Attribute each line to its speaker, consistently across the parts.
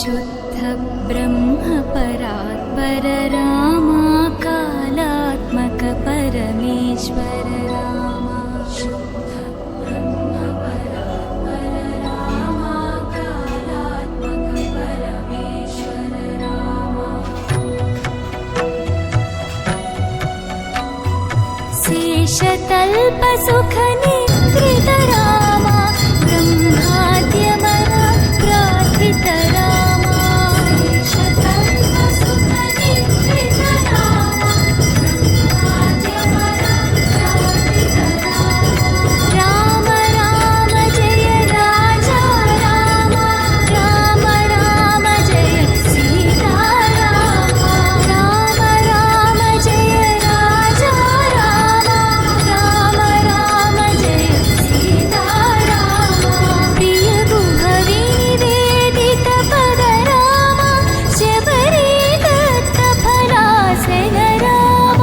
Speaker 1: शुद्ध ब्रह्म परात्पर रामा कालात्मक परमेश्वर रामा शुद्ध ब्रह्म परात्पर रामा कालात्मक परमेश्वर रामा शेषतल्प सुख निद्रित रामा ब्रह्माद्यमन प्रार्थित रामा शेषतल्प सुख निद्रित रामा ब्रह्माद्यमन प्रार्थित राम राम जय राजा राम राम राम जय सीता राम राम राम जय राजा राम राम राम जय सीता राम प्रिय गुहरि निवेदित पद राम शबरी दत्त फलासन राम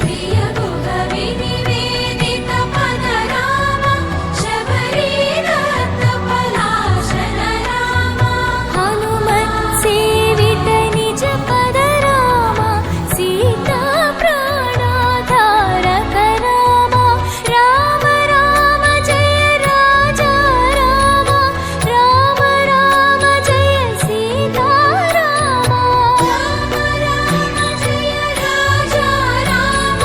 Speaker 1: प्रिय गुहरि निवेदित पद राम शबरी दत्त फलासन राम हनुमत् सेवित निज पद राम सीता प्राणाधारक राम राम राम जय राजा राम राम राम जय सीता राम राम राम जय राजा राम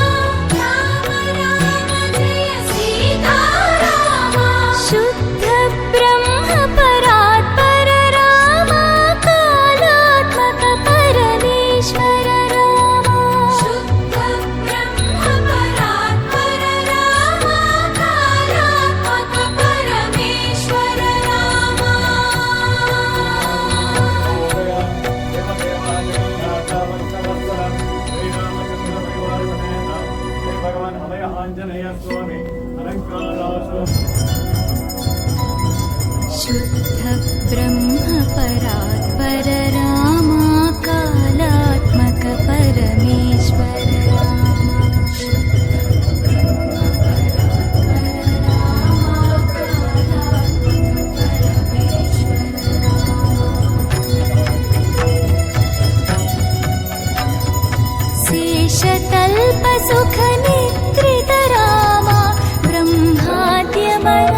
Speaker 1: राम राम जय सीता राम शुद्ध ब्रह्म परात्पर रामा कालात्मक परमेश्वर रामा शुद्ध ब्रह्म परात्पर रामा कालात्मक परमेश्वर रामा
Speaker 2: भगवान अभय आंजनेय स्वामी अलंकारासु
Speaker 1: शुद्ध ब्रह्म परात्पर रामा कालात्मक परमेश्वर रामा शुद्ध ब्रह्म परात्पर रामा कालात्मक परमेश्वर शेषतल्प सुख निद्रित रामा ब्रह्माद्यमन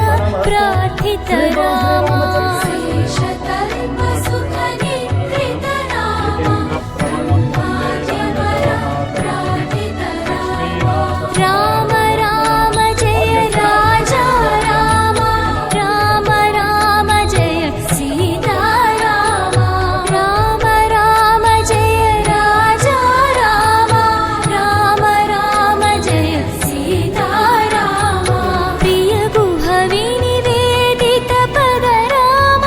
Speaker 1: प्रार्थित रामा शेषतल्प सुख निद्रित रामा ब्रह्माद्यमन प्रार्थित रामा राम राम जय राजा राम राम राम जय सीता राम राम राम जय राजा राम राम राम जय सीता राम प्रिय गुहरि निवेदित पद राम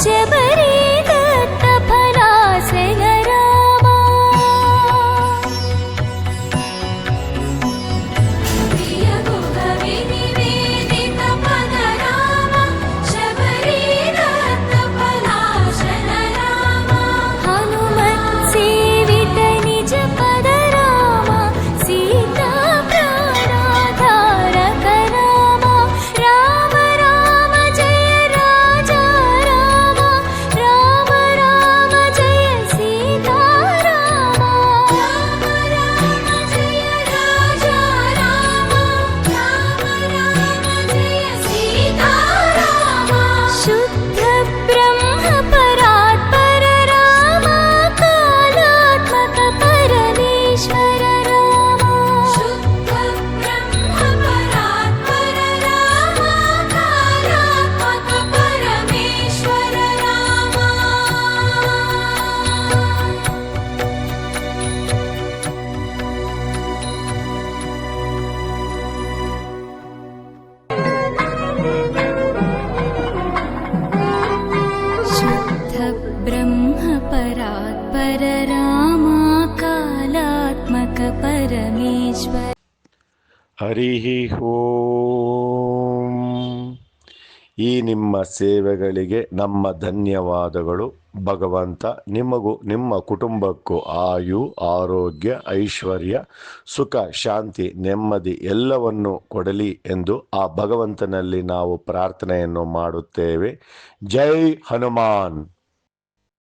Speaker 1: शबरी दत्त फलासन राम प्रिय गुहरि निवेदित पद राम शबरी दत्त फलासन राम हनुमत् सेवित निज पद राम सीता प्राणाधारक राम राम राम जय राजा राम राम राम जय सीता राम राम राम जय राजा राम राम राम जय सीता राम शुद्ध ब्रह्म परात्पर रामा कालात्मक परमेश्वर रामा शुद्ध ब्रह्म परात्पर रामा कालात्मक परमेश्वर रामा शुद्ध ब्रह्म परात्पर रामा कालात्मक परमेश्वर
Speaker 3: ಹರಿ ಓಂ. ಈ ನಿಮ್ಮ ಸೇವೆಗಳಿಗೆ ನಮ್ಮ ಧನ್ಯವಾದಗಳು. ಭಗವಂತ ನಿಮಗೂ ನಿಮ್ಮ ಕುಟುಂಬಕ್ಕೂ ಆಯು, ಆರೋಗ್ಯ, ಐಶ್ವರ್ಯ, ಸುಖ, ಶಾಂತಿ, ನೆಮ್ಮದಿ ಎಲ್ಲವನ್ನು ಕೊಡಲಿ ಎಂದು ಆ ಭಗವಂತನಲ್ಲಿ ನಾವು ಪ್ರಾರ್ಥನೆಯನ್ನು ಮಾಡುತ್ತೇವೆ. ಜೈ ಹನುಮಾನ್.